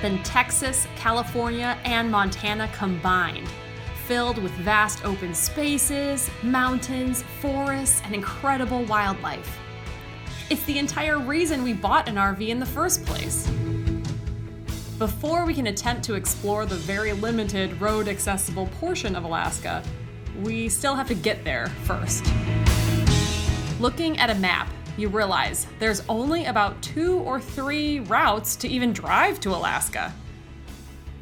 than Texas, California, and Montana combined, filled with vast open spaces, mountains, forests, and incredible wildlife. It's the entire reason we bought an RV in the first place. Before we can attempt to explore the very limited road-accessible portion of Alaska, we still have to get there first. Looking at a map, you realize there's only about 2 or 3 routes to even drive to Alaska.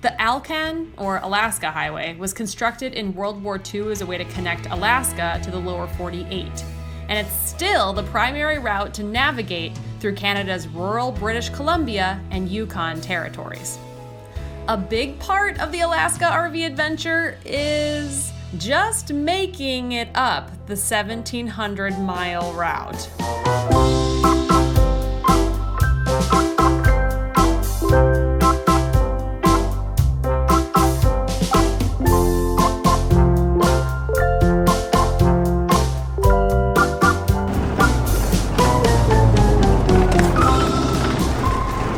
The ALCAN, or Alaska Highway, was constructed in World War II as a way to connect Alaska to the lower 48, and it's still the primary route to navigate through Canada's rural British Columbia and Yukon territories. A big part of the Alaska RV adventure is just making it up the 1,700-mile route.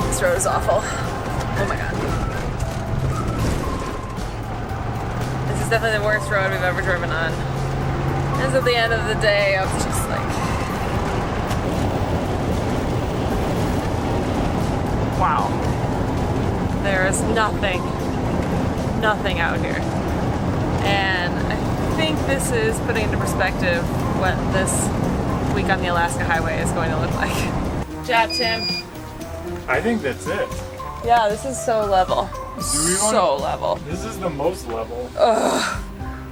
This road is awful. Oh my god. This is definitely the worst road we've ever driven on. And at the end of the day, I was just like, wow. There is nothing out here. And I think this is putting into perspective what this week on the Alaska Highway is going to look like. Good job, Tim. I think that's it. Yeah, this is so level. So level. This is the most level. Ugh.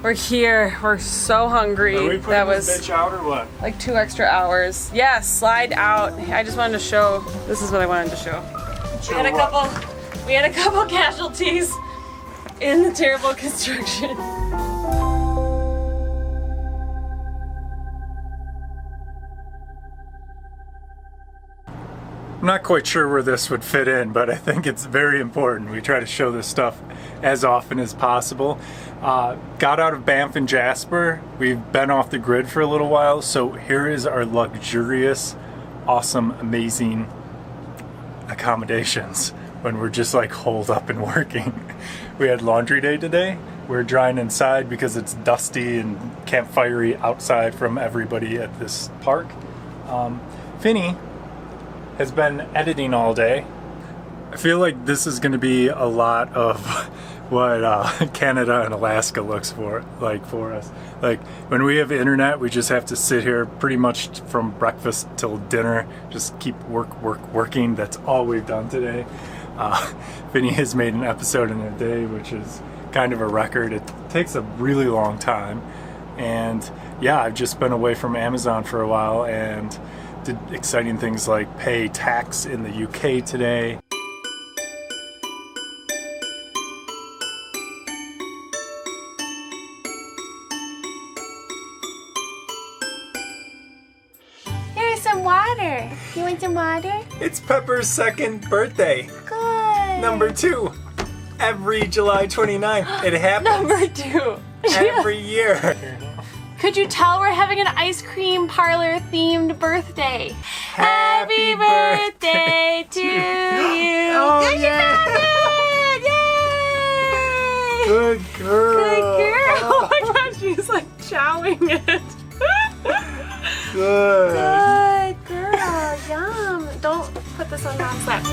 We're here. We're so hungry. Are we putting that was this bitch out or what? like 2 extra hours. Yeah, slide out. I just wanted to show. This is what I wanted to show. We had a couple casualties in the terrible construction. I'm not quite sure where this would fit in, but I think it's very important. We try to show this stuff as often as possible. Got out of Banff and Jasper. We've been off the grid for a little while, so here is our luxurious, awesome, amazing accommodations when we're just like holed up and working. We had laundry day today. We're drying inside because it's dusty and campfirey outside from everybody at this park. Finney has been editing all day. I feel like this is going to be a lot of what Canada and Alaska looks like for us. Like when we have internet, we just have to sit here pretty much from breakfast till dinner, just keep working. That's all we've done today. Finney has made an episode in a day, which is kind of a record. It takes a really long time. And yeah, I've just been away from Amazon for a while and did exciting things like pay tax in the UK today. Here's some water. You want some water? It's Pepper's 2nd birthday. Good. Number 2. Every July 29th. It happens. Number 2. Every year. Could you tell we're having an ice cream parlor themed birthday? Happy birthday to you! Oh, yeah. Yay! Good girl. Good girl! Oh my gosh, she's like chowing it. Good. Good girl! Yum! Don't put this on mom's lap.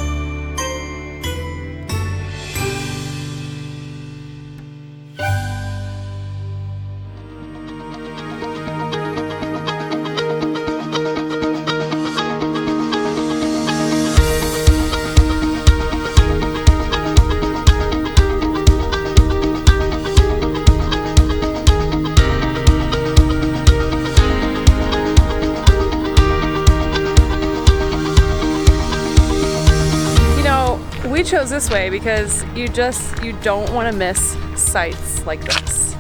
We chose this way because you don't want to miss sights like this.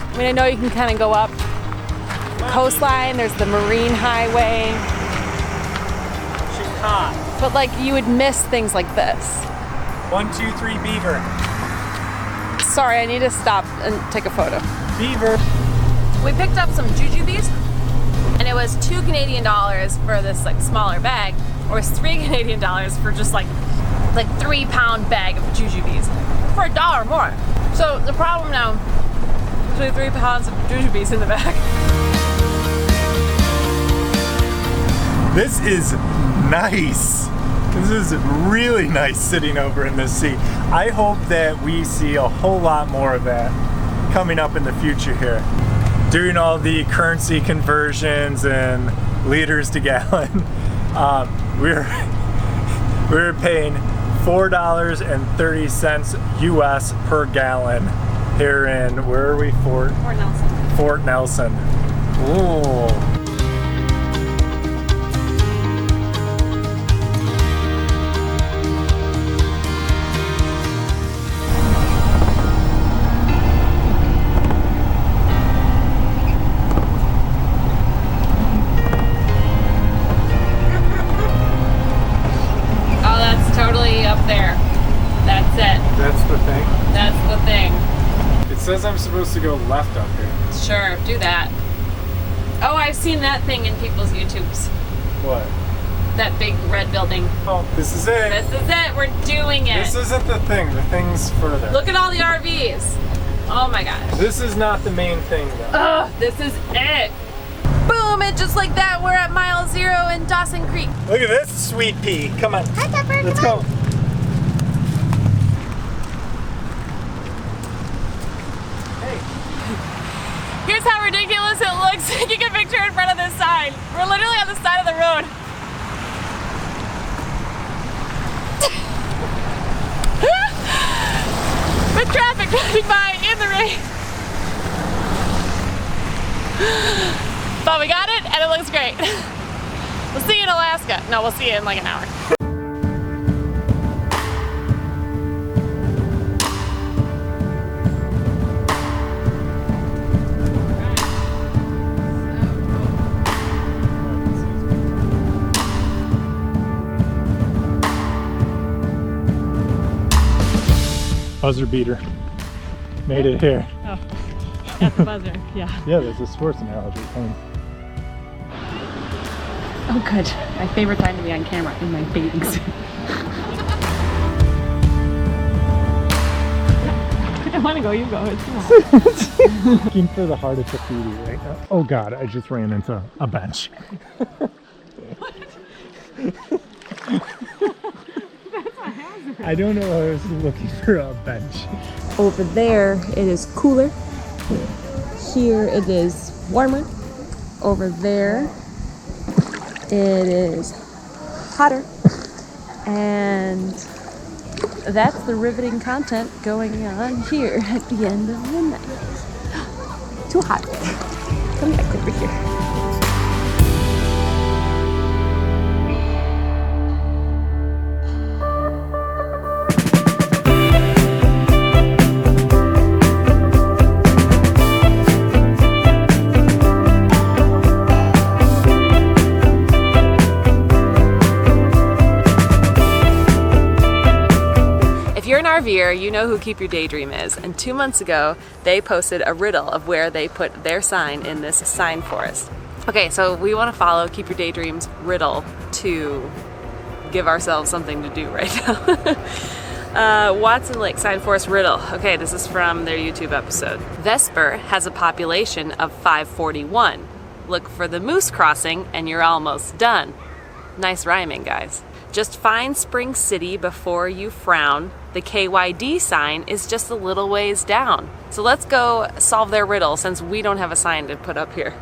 I mean, I know you can kind of go up the coastline, there's the Marine Highway, but like you would miss things like this. 1, 2, 3, beaver. Sorry, I need to stop and take a photo. Beaver. We picked up some jujubes, and it was $2 Canadian for this like smaller bag. or it's $3 Canadian for just like 3-pound bag of jujubes for $1 more. So the problem now is with 3 pounds of jujubes in the bag. This is nice. This is really nice sitting over in this seat. I hope that we see a whole lot more of that coming up in the future here. Doing all the currency conversions and liters to gallon, we're paying $4.30 US per gallon here in, where are we? Fort Nelson. Fort Nelson. Ooh. It says I'm supposed to go left up here. Sure, do that. Oh, I've seen that thing in people's YouTubes. What? That big red building. Oh, this is it. This is it. We're doing it. This isn't the thing. The thing's further. Look at all the RVs. Oh my gosh. This is not the main thing though. Oh, this is it. Boom, and just like that, we're at mile 0 in Dawson Creek. Look at this sweet pea. Come on. Hi, Pepper. Let's go. Here's how ridiculous it looks taking a picture in front of this sign. We're literally on the side of the road. With traffic driving by in the rain. But we got it and it looks great. We'll see you in Alaska. No, we'll see you in like an hour. Buzzer beater. Made it here. Oh, at the buzzer, yeah. Yeah, there's a sports analogy. Oh, good. My favorite time to be on camera in my bathing suit. I want to go, you go. It's fine. Looking for the heart of Tahiti right now. Oh God, I just ran into a bench. I don't know, I was looking for a bench. Over there it is cooler. Here it is warmer. Over there it is hotter. And that's the riveting content going on here at the end of the night. Too hot. Come back over here. RVer, you know who Keep Your Daydream is, and 2 months ago they posted a riddle of where they put their sign in this sign forest. Okay, so we want to follow Keep Your Daydream's riddle to give ourselves something to do right now. Watson Lake Sign Forest Riddle. Okay, this is from their YouTube episode. Vesper has a population of 541. Look for the moose crossing and you're almost done. Nice rhyming, guys. Just find Spring City before you frown. The KYD sign is just a little ways down. So let's go solve their riddle since we don't have a sign to put up here.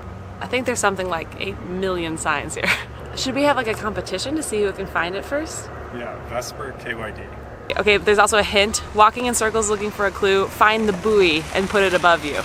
I think there's something like 8 million signs here. Should we have like a competition to see who can find it first? Yeah, Vesper KYD. Okay, but there's also a hint. Walking in circles looking for a clue, find the buoy and put it above you.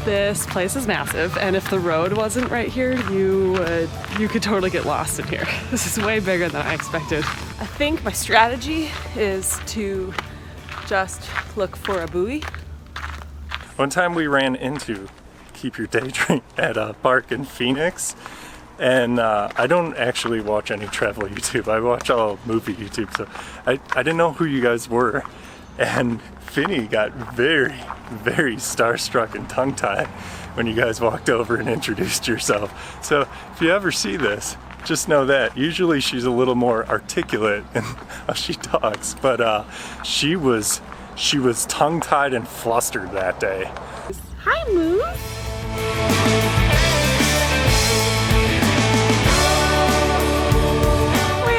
This This place is massive, and if the road wasn't right here, you could totally get lost in here. This is way bigger than I expected. I think my strategy is to just look for a buoy. One time we ran into Keep Your Daydream at a park in Phoenix, and I don't actually watch any travel YouTube. I watch all movie YouTube, so I didn't know who you guys were. And Finny got very, very starstruck and tongue-tied when you guys walked over and introduced yourself. So if you ever see this, just know that. Usually she's a little more articulate in how she talks, but she was tongue-tied and flustered that day. Hi, Moose.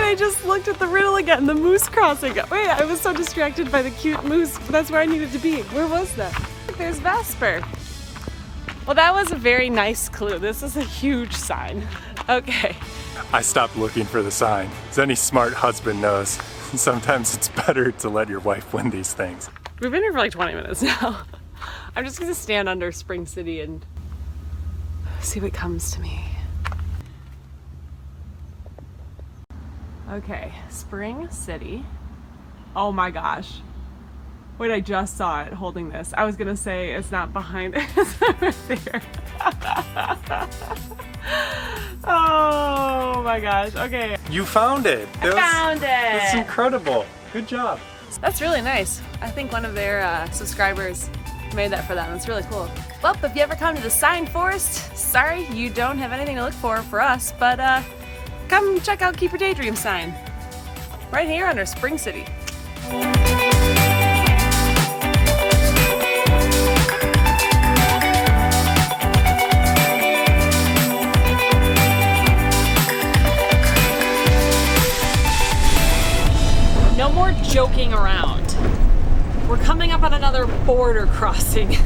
I just looked at the riddle again, the moose crossing. Wait, I was so distracted by the cute moose. That's where I needed to be. Where was that? There's Vesper. Well, that was a very nice clue. This is a huge sign. Okay. I stopped looking for the sign. As any smart husband knows, sometimes it's better to let your wife win these things. We've been here for like 20 minutes now. I'm just gonna stand under Spring City and see what comes to me. Okay, Spring City. Oh my gosh. Wait, I just saw it holding this. I was gonna say it's not behind it. It's right there. Oh my gosh, okay. You found it. Found it. That's incredible. Good job. That's really nice. I think one of their subscribers made that for them. It's really cool. Well, if you ever come to the Sign Forest, sorry, you don't have anything to look for us, but come check out Keep Your Daydream sign. Right here under Spring City. No more joking around. We're coming up on another border crossing.